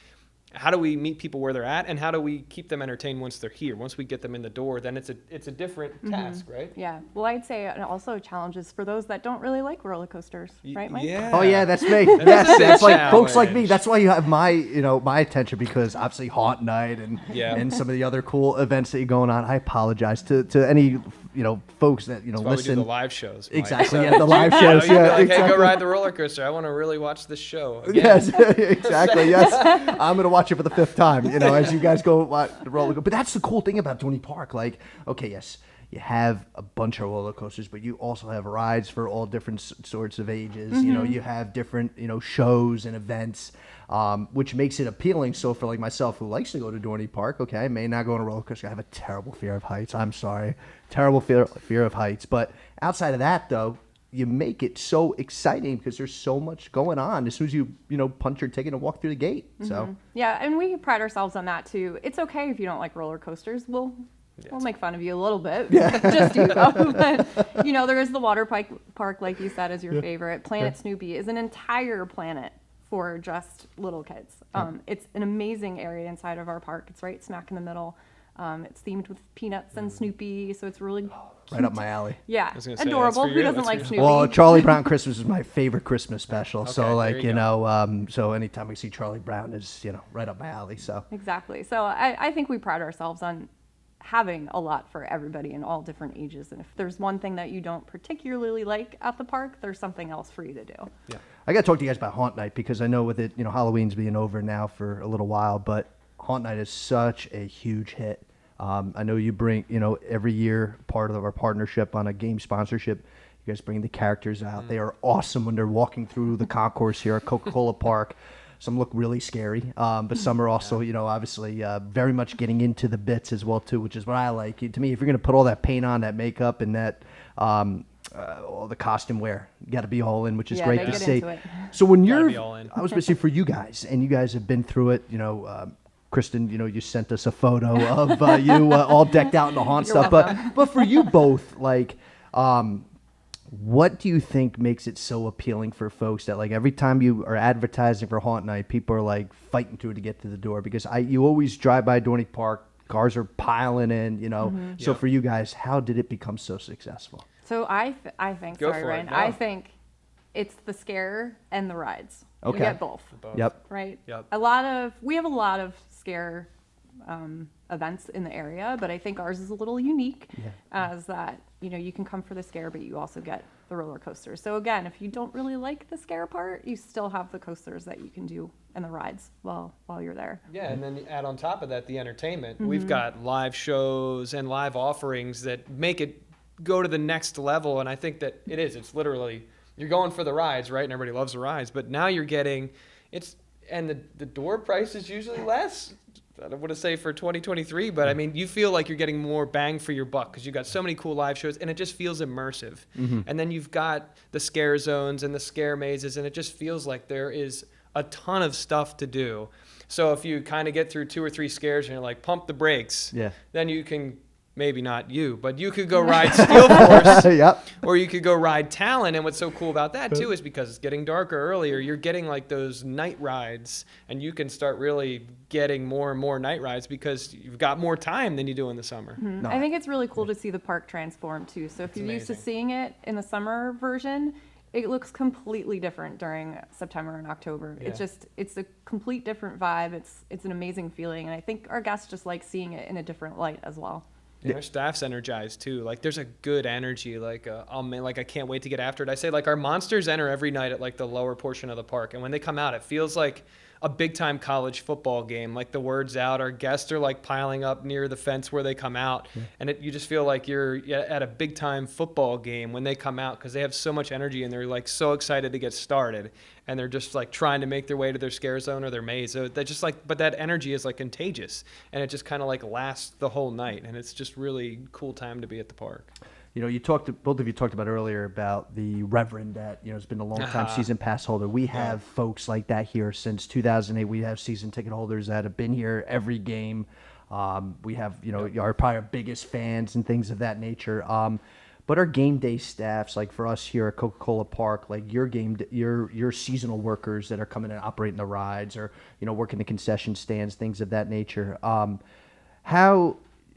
how do we meet people where they're at, and how do we keep them entertained once they're here? Once we get them in the door, then it's a different task, right? Yeah. Well, I'd say also challenges for those that don't really like roller coasters, right, Mike? Yeah. Oh yeah, that's me. That's That's a like folks like me. challenge. That's why you have my my attention, because obviously Haunt Night and some of the other cool events that you're going on. I apologize to any folks that That's why we do listen. the live shows. Mike. Exactly. So, Yeah, the live you shows. you'd be Yeah, like, hey, exactly. go ride the roller coaster. I want to really watch this show. Again. Yes, exactly. Yes, I'm gonna watch it for the 5th time. As you guys go watch the roller coaster. But that's the cool thing about Dorney Park. Like, okay, yes, you have a bunch of roller coasters, but you also have rides for all different sorts of ages. You have different shows and events, which makes it appealing. So for like myself, who likes to go to Dorney Park, okay, I may not go on a roller coaster. I have a terrible fear of heights. I'm sorry, terrible fear of heights. But outside of that, though, you make it so exciting because there's so much going on as soon as you punch your ticket and walk through the gate. So Yeah, and we pride ourselves on that too. It's okay if you don't like roller coasters. We'll make fun of you a little bit. Just you go. But there is the water park, like you said, is your favorite. Planet Snoopy is an entire planet for just little kids. It's an amazing area inside of our park. It's right smack in the middle. It's themed with Peanuts and Snoopy, so it's really right up my alley. Yeah, was gonna say, adorable. that's for Who you. doesn't That's like for Snoopy? Well, Charlie Brown Christmas is my favorite Christmas special. So Okay, like there you so anytime we see Charlie Brown is right up my alley. So Exactly. So I think we pride ourselves on having a lot for everybody in all different ages. And if there's one thing that you don't particularly like at the park, there's something else for you to do. Yeah. I got to talk to you guys about Haunt Night, because I know with it, Halloween's being over now for a little while, but Haunt Night is such a huge hit. I know you bring, every year part of our partnership on a game sponsorship, you guys bring the characters out. They are awesome when they're walking through the concourse here at Coca-Cola Park. Some look really scary, but some are also, obviously very much getting into the bits as well too, which is what I like. To me, if you're going to put all that paint on, that makeup, and that all the costume wear, you got to be all in, which is great they to get see. into it. So when Gotta you're, be all in. I was going to say for you guys, and you guys have been through it, Kristen, you sent us a photo of you all decked out in the haunt You're stuff. welcome. But for you both, like, what do you think makes it so appealing for folks that like every time you are advertising for Haunt Night, people are like fighting through to get to the door? Because you always drive by Dorney Park, cars are piling in, So for you guys, how did it become so successful? So I think, Go sorry, for it, Ryan, no. I think it's the scare and the rides. Okay. You get both. Yep. Right? Yep. We have a lot of scare events in the area, but I think ours is a little unique as that, you can come for the scare, but you also get the roller coasters. So again, if you don't really like the scare part, you still have the coasters that you can do and the rides while you're there. Yeah, and then you add on top of that the entertainment. We've got live shows and live offerings that make it go to the next level, and I think that it's literally, you're going for the rides, right? And everybody loves the rides, but now you're getting, and the door price is usually less. I don't want to say for 2023, but I mean, you feel like you're getting more bang for your buck because you've got so many cool live shows, and it just feels immersive. And then you've got the scare zones and the scare mazes, and it just feels like there is a ton of stuff to do. So if you kind of get through 2 or 3 scares and you're like, pump the brakes, Yeah. then you can, maybe not you, but you could go ride Steel Force, Yep. or you could go ride Talon. And what's so cool about that too is because it's getting darker earlier, you're getting like those night rides, and you can start really getting more and more night rides because you've got more time than you do in the summer. No. I think it's really cool to see the park transform too. So if you're used to amazing. seeing it in the summer version, it looks completely different during September and October. Yeah. It's a complete different vibe. It's an amazing feeling, and I think our guests just like seeing it in a different light as well. And our staff's energized too. Like there's a good energy. Like I can't wait to get after it. I say like our monsters enter every night at like the lower portion of the park, and when they come out, it feels like a big time college football game. Like the word's out, our guests are like piling up near the fence where they come out, and you just feel like you're at a big time football game when they come out because they have so much energy and they're like so excited to get started, and they're just like trying to make their way to their scare zone or their maze. So that just like, but that energy is like contagious, and it just kind of like lasts the whole night, and it's just really cool time to be at the park. You know, both of you talked about earlier about the Reverend that, you know, has been a long time season pass holder. We have folks like that here since 2008. We have season ticket holders that have been here every game. We have, you know, our probably our biggest fans and things of that nature. But our game day staffs, like for us here at Coca-Cola Park, like your seasonal workers that are coming and operating the rides or, you know, working the concession stands, things of that nature. How,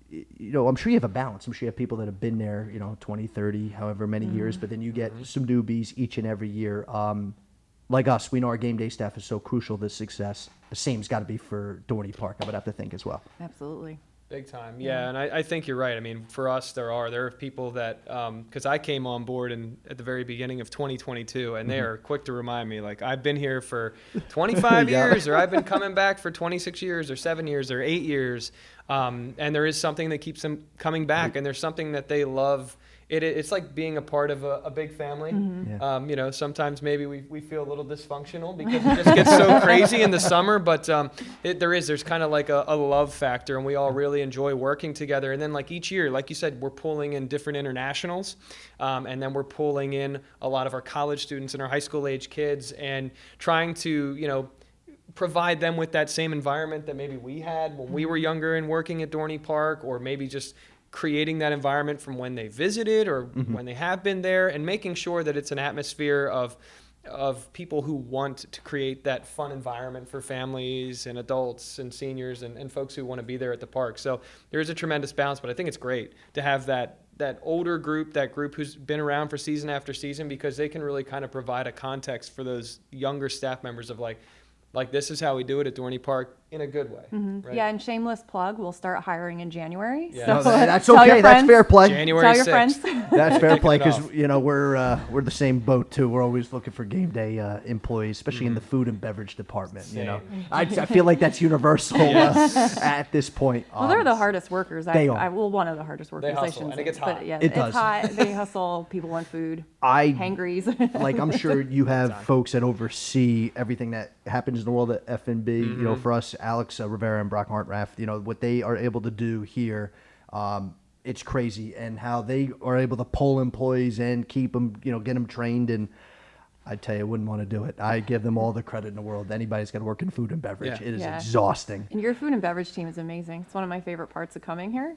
you know, I'm sure you have a balance. I'm sure you have people that have been there, you know, 20, 30, however many years, but then you get some newbies each and every year. Like us, we know our game day staff is so crucial to success. The same's got to be for Dorney Park, I would have to think as well. Absolutely. Big time, yeah, and I think you're right. I mean, for us, there are people that, because I came on board at the very beginning of 2022, and they are quick to remind me, like, I've been here for 25 years, or I've been coming back for 26 years, or 7 years, or 8 years, and there is something that keeps them coming back, and there's something that they love. It's like being a part of a big family. Yeah. You know, sometimes maybe we feel a little dysfunctional because it just gets so crazy in the summer, but there's kind of like a love factor, and we all really enjoy working together. And then like each year, like you said, we're pulling in different internationals, and then we're pulling in a lot of our college students and our high school age kids and trying to, you know, provide them with that same environment that maybe we had when we were younger and working at Dorney Park, or maybe just creating that environment from when they visited or when they have been there, and making sure that it's an atmosphere of people who want to create that fun environment for families and adults and seniors and folks who want to be there at the park. So there is a tremendous balance, but I think it's great to have that older group, that group who's been around for season after season, because they can really kind of provide a context for those younger staff members of like this is how we do it at Dorney Park in a good way. Right? Yeah, and shameless plug, we'll start hiring in January. Yeah. So No, that's tell your okay. That's friends. fair play. January Tell your 6th. friends. That's fair play Kicking it because, off. you know, we're the same boat too. We're always looking for game day employees, especially in the food and beverage department. You know, Same. I feel like that's universal at this point. Well, they're the hardest workers. They are. Well, one of the hardest workers. hustle, I shouldn't and it say. gets hot. But yeah, It it's does. hot. They hustle. People want food. Hangries. Like, I'm sure you have folks that oversee everything that happens in the world at F&B. You know, for us, Alex Rivera and Brock Hartraff, you know, what they are able to do here, it's crazy. And how they are able to pull employees in, keep them, you know, get them trained. And I tell you, I wouldn't want to do it. I give them all the credit in the world. Anybody's got to work in food and beverage. Yeah. It is Yeah. exhausting. And your food and beverage team is amazing. It's one of my favorite parts of coming here.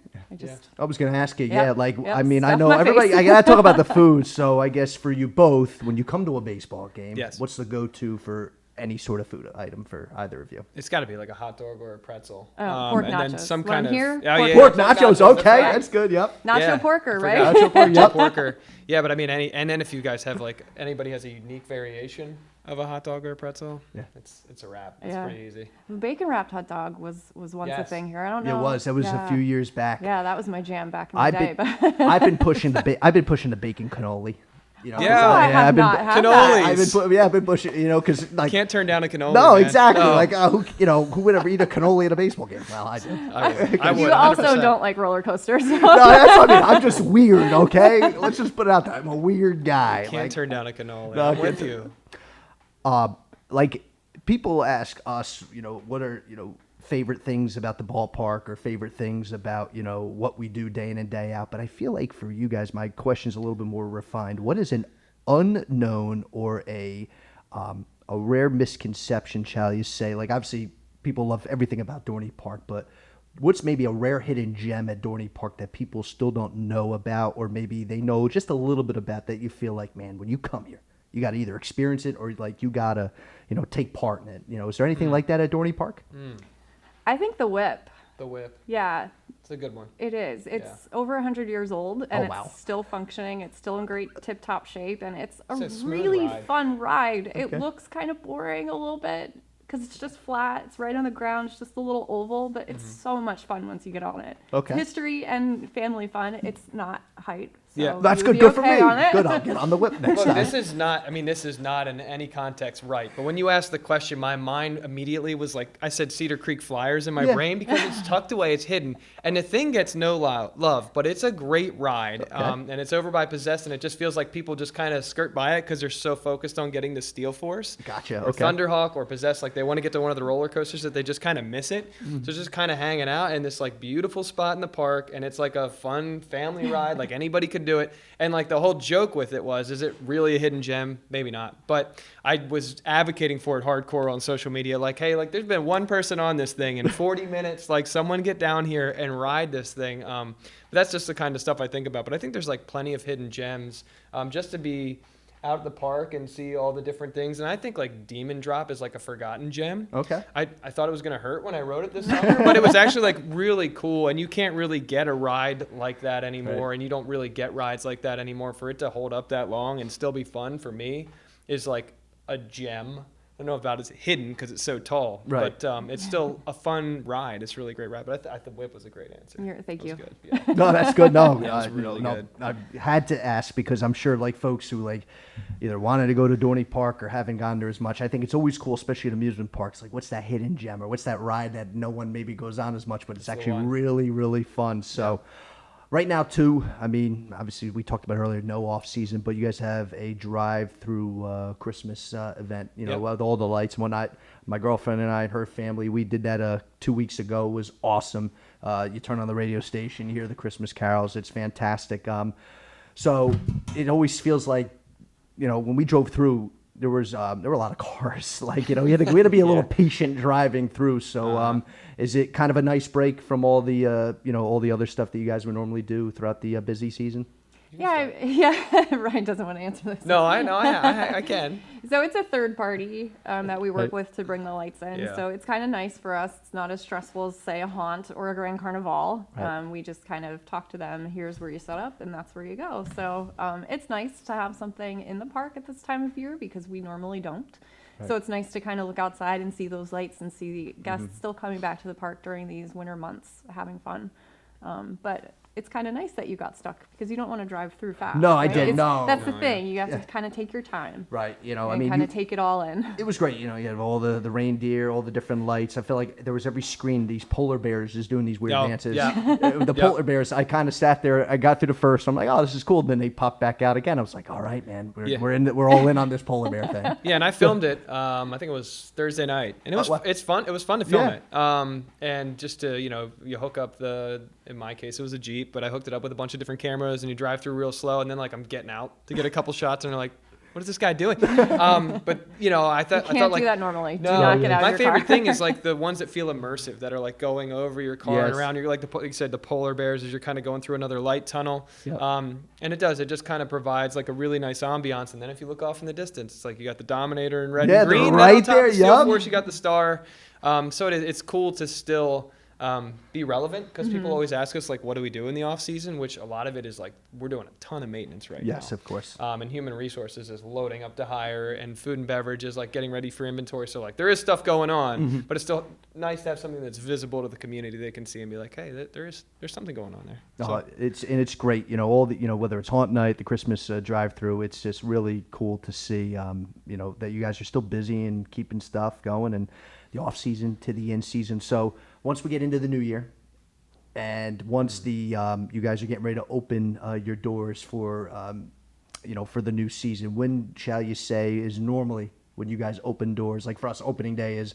I was going to ask you, Yep. yeah, like, Yep. I mean, I Stuff know my everybody, face. I got to talk about the food. So I guess for you both, when you come to a baseball game, Yes. what's the go-to for any sort of food item for either of you? It's got to be like a hot dog or a pretzel. Pork and nachos. then some When I'm kind of here, pork Pork nachos, okay, right. that's good, yep. Nacho Yeah, porker, I right? forgot. Nacho pork, yep. Porker. Yeah, but I mean, and then if you guys have like anybody has a unique variation of a hot dog or a pretzel, Yeah. it's a wrap. It's Yeah. pretty easy. The bacon wrapped hot dog was once a Yes. thing here. I don't It know. was. That was a few years back. Yeah, that was my jam back in the I've day. been, But I've been pushing the bacon cannoli. You know, Yeah. I I've have been, not had Cannolis. that. I've been pushing. You know, because like Can't turn down a cannoli. no, man. exactly. No. Like who would ever eat a cannoli at a baseball game? Well, I do. I would. You 100%. also don't like roller coasters. No, that's what I mean. I'm just weird. Okay, let's just put it out there. I'm a weird guy. Can't Like, turn down a cannoli. No, I'm I with can't- you. like people ask us, you know, what are, you know, favorite things about the ballpark or favorite things about, you know, what we do day in and day out. But I feel like for you guys, my question is a little bit more refined. What is an unknown or a rare misconception, shall you say? Like, obviously, people love everything about Dorney Park, but what's maybe a rare hidden gem at Dorney Park that people still don't know about, or maybe they know just a little bit about that you feel like, man, when you come here, you got to either experience it or like you got to, take part in it. Is there anything like that at Dorney Park? I think the whip. The whip. Yeah, It's a good one. it is. It's over 100 years old, and Oh, wow. it's still functioning. It's still in great tip-top shape, and it's a It's a smooth really ride. fun ride. Okay. It looks kind of boring a little bit because it's just flat. It's right on the ground. It's just a little oval, but it's so much fun once you get on it. Okay. History and family fun. It's not height. So Yeah. That's you good. would be Good for okay me. on it. Good. I'll get on the whip next Look, time. this is not in any context right. But when you asked the question, my mind immediately was like, I said Cedar Creek Flyers in my Yeah. brain because it's tucked away, it's hidden. And the thing gets no love, but it's a great ride. Okay. And it's over by Possessed, and it just feels like people just kind of skirt by it because they're so focused on getting to Steel Force. Gotcha. Or Okay. Thunderhawk or Possessed. Like they want to get to one of the roller coasters that they just kind of miss it. So it's just kind of hanging out in this like beautiful spot in the park. And it's like a fun family ride. Like anybody could do it. And like the whole joke with it was, is it really a hidden gem? Maybe not. But I was advocating for it hardcore on social media. Like, hey, like there's been one person on this thing in 40 minutes. Like someone get down here and ride this thing. But that's just the kind of stuff I think about. But I think there's like plenty of hidden gems just to be out at the park and see all the different things. And I think like Demon Drop is like a forgotten gem. Okay. I thought it was going to hurt when I wrote it this summer, but it was actually like really cool. And you can't really get a ride like that anymore. Right. And you don't really get rides like that anymore. For it to hold up that long and still be fun for me is like a gem. I don't know about it's hidden because it's so tall, Right. but it's still a fun ride. It's a really great ride. But I thought the whip was a great answer. Thank That you. was good. Yeah. No, that's good. No, Yeah, it was really good. I had to ask because I'm sure like folks who like either wanted to go to Dorney Park or haven't gone there as much. I think it's always cool, especially at amusement parks. Like, what's that hidden gem or what's that ride that no one maybe goes on as much, but it's the actually one. really, really fun. So. Right now, too, I mean, obviously we talked about earlier, no off season, but you guys have a drive-through Christmas event, Yep. with all the lights and whatnot. My girlfriend and I and her family, we did that 2 weeks ago. It was awesome. You turn on the radio station, you hear the Christmas carols. It's fantastic. So it always feels like, when we drove through, there were a lot of cars. Like, we had to be a little patient driving through. So, is it kind of a nice break from all the, all the other stuff that you guys would normally do throughout the busy season? Yeah. Ryan doesn't want to answer this. No, I know. I can. So it's a third party that we work Right. with to bring the lights in. Yeah. So it's kind of nice for us. It's not as stressful as, say, a haunt or a Grand Carnival. Right. We just kind of talk to them. Here's where you set up, and that's where you go. So it's nice to have something in the park at this time of year because we normally don't. So it's nice to kind of look outside and see those lights and see guests still coming back to the park during these winter months, having fun. But it's kind of nice that you got stuck because you don't want to drive through fast. No, I right? didn't. No. That's the No, thing. You have to kind of take your time. Right. I And mean, kind of take it all in. it was great. You have all the reindeer, all the different lights. I feel like there was every screen, these polar bears just doing these weird Oh, dances. yeah. The polar bears, I kind of sat there. I got through the first. I'm like, oh, this is cool. Then they popped back out again. I was like, all right, man, Yeah. we're all in on this polar bear thing. Yeah, and I filmed it. I think it was Thursday night, and it's fun. It was fun to film Yeah. it. And just to you hook up in my case it was a Jeep, but I hooked it up with a bunch of different cameras, and you drive through real slow, and then like I'm getting out to get a couple shots, and they're like, what is this guy doing? But I thought Can't like do that normally. No, Do not get out my of your favorite car. thing is like the ones that feel immersive, that are like going over your car and Yes. around. You're like like you said, the polar bears as you're kind of going through another light tunnel. Yep. And it just kind of provides like a really nice ambiance. And then if you look off in the distance, it's like you got the Dominator in red Yeah, and they're green. right on top there, of Steel yep. Force, you got the star. So it's cool to still be relevant because people always ask us like, what do we do in the off season? Which a lot of it is like we're doing a ton of maintenance right now. Yes, of course. And human resources is loading up to hire, and food and beverage is like getting ready for inventory. So like there is stuff going on, but it's still nice to have something that's visible to the community. They can see and be like, hey, there's something going on there. So, It's great. All the whether it's haunt night, the Christmas drive-through. It's just really cool to see. That you guys are still busy and keeping stuff going, and the off season to the in season. So once we get into the new year, and once the you guys are getting ready to open your doors for for the new season, when shall you say is normally when you guys open doors? Like for us, opening day is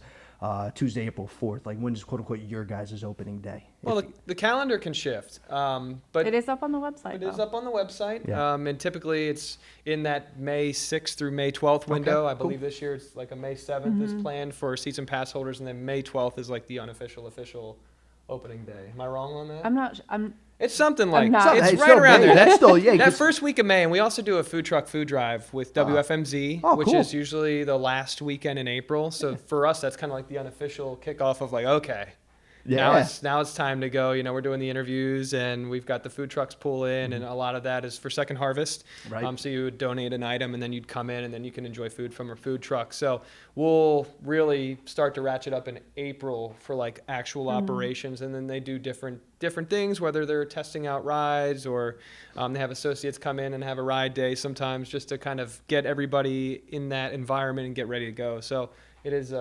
Tuesday, April 4th? Like, when's quote unquote your guys' opening day? Well, the calendar can shift, but It is up on the website. it is though. up on the website. Yeah. And typically it's in that May 6th through May 12th window. Okay, I believe this year it's like a May 7th is planned for season pass holders, and then May 12th is like the unofficial official opening day. Am I wrong on that? I'm It's something like not- it's Hey, right still around May. there. That's still, yeah. That 'cause- first week of May, and we also do a food truck food drive with WFMZ, Oh, which cool. is usually the last weekend in April. So for us, that's kind of like the unofficial kickoff of like, okay, Yeah. now it's time to go. You know, we're doing the interviews, and we've got the food trucks pull in, and a lot of that is for Second Harvest. Right. So you would donate an item, and then you'd come in, and then you can enjoy food from our food truck. So we'll really start to ratchet up in April for like actual operations, and then they do different things, whether they're testing out rides or they have associates come in and have a ride day sometimes, just to kind of get everybody in that environment and get ready to go. So it is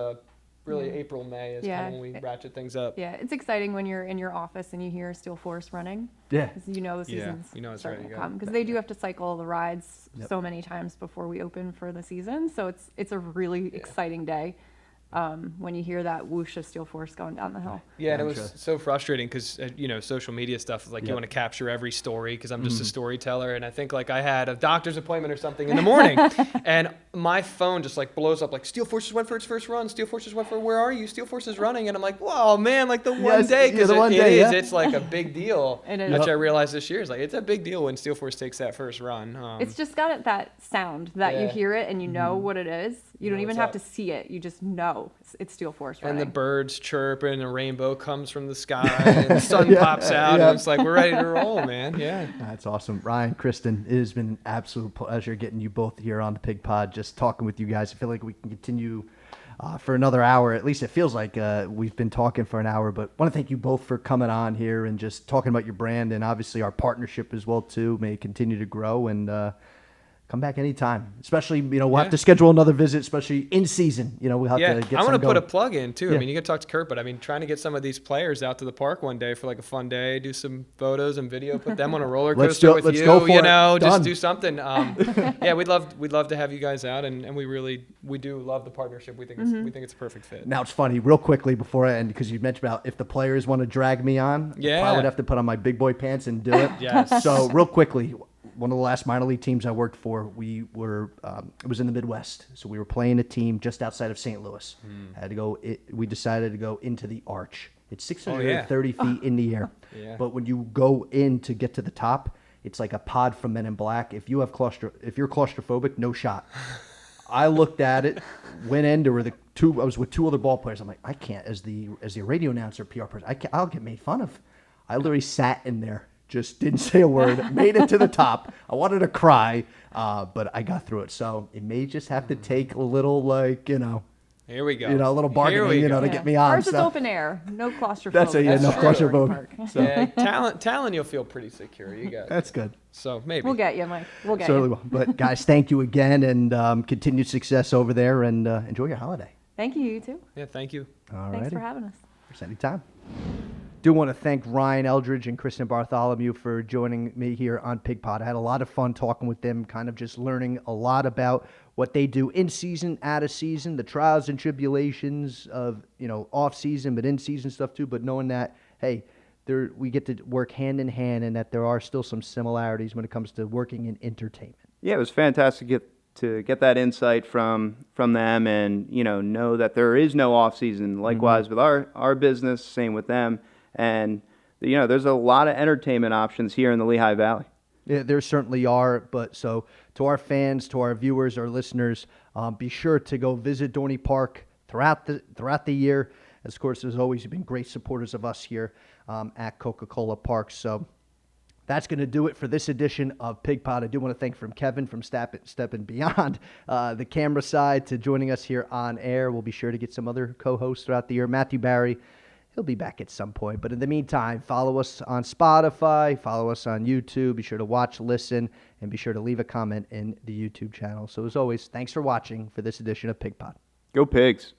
really April, May is kind of when we ratchet things up. Yeah, it's exciting when you're in your office and you hear Steel Force running. Yeah. 'Cause you know the Yeah, season's you know it's starting ready to to go. come. Because they do have to cycle the rides Yep. so many times before we open for the season. So it's a really exciting day when you hear that whoosh of Steel Force going down the hill. Yeah, and it I'm was sure. so frustrating because, social media stuff is like you Yep. want to capture every story because I'm just a storyteller. And I think like I had a doctor's appointment or something in the morning and my phone just like blows up like Steel Forces went for its first run. Steel Forces went for, where are you? Steel Force is running. And I'm like, whoa, man, like the one Yes, day. yeah, Because the one it day, is. yeah. It's like a big deal. It is. Which I realized this year is like, it's a big deal when Steel Force takes that first run. It's just got that sound that you Yeah. hear it and you know what it is. You don't know even what's have to up. see it. You just know it's Steel Force running. and the birds chirp and a rainbow comes from the sky and the sun pops out yeah. and it's like we're ready to roll, man. Yeah. That's awesome. Ryan, Kristen, it has been an absolute pleasure getting you both here on the Pig Pod, just talking with you guys. I feel like we can continue for another hour. At least it feels like we've been talking for an hour, but want to thank you both for coming on here and just talking about your brand and obviously our partnership as well, too. May it continue to grow and come back anytime. Especially, we'll have to schedule another visit, especially in season. We'll have to get I want to some put a going. plug in too. Yeah. I mean, you can talk to Kurt, but I mean, trying to get some of these players out to the park one day for like a fun day, do some photos and video, put them on a roller Let's coaster do it. with Let's you. go for it. Just Done. do something. Yeah, we'd love to have you guys out, and we do love the partnership. We think it's a perfect fit. Now, it's funny, real quickly before I end, because you mentioned about if the players want to drag me on, Yeah. I would have to put on my big boy pants and do it. Yes. So, real quickly, one of the last minor league teams I worked for, we were it was in the Midwest, so we were playing a team just outside of St. Louis. Had to go. We decided to go into the arch. It's 630 feet in the air, Yeah. but when you go in to get to the top, it's like a pod from Men in Black. If you're claustrophobic, no shot. I looked at it, went in. There were I was with two other ball players. I'm like, I can't, as the radio announcer, PR person, I'll get made fun of. I literally sat in there, just didn't say a word, made it to the top. I wanted to cry, but I got through it. So it may just have to take a little, Here we go. a little bargaining, Here we go. to get me on. Ours is So open air, no claustrophobic. That's it, yeah, no claustrophobic. So Yeah, talent, you'll feel pretty secure. You got that's good. so maybe We'll get you, Mike. We'll get Certainly you. will. But guys, thank you again, and continued success over there, and enjoy your holiday. Thank you, you too. Yeah, thank you. All Thanks for righty. having us. Anytime. Do want to thank Ryan Eldredge and Kristen Bartholomew for joining me here on PigPod. I had a lot of fun talking with them, kind of just learning a lot about what they do in season, out of season, the trials and tribulations of, off season, but in season stuff too. But knowing that, hey, we get to work hand in hand and that there are still some similarities when it comes to working in entertainment. Yeah, it was fantastic to get that insight from them and, know that there is no off season. Likewise with our business, same with them. And, there's a lot of entertainment options here in the Lehigh Valley. Yeah, there certainly are, but so to our fans, to our viewers, our listeners, be sure to go visit Dorney Park throughout the year. Of course, there's always been great supporters of us here at Coca-Cola Park. So that's going to do it for this edition of PigPod. I do want to thank Kevin from stepping beyond the camera side to joining us here on air. We'll be sure to get some other co-hosts throughout the year. Matthew Barry, he'll be back at some point. But in the meantime, follow us on Spotify, follow us on YouTube. Be sure to watch, listen, and be sure to leave a comment in the YouTube channel. So as always, thanks for watching for this edition of PigPod. Go Pigs.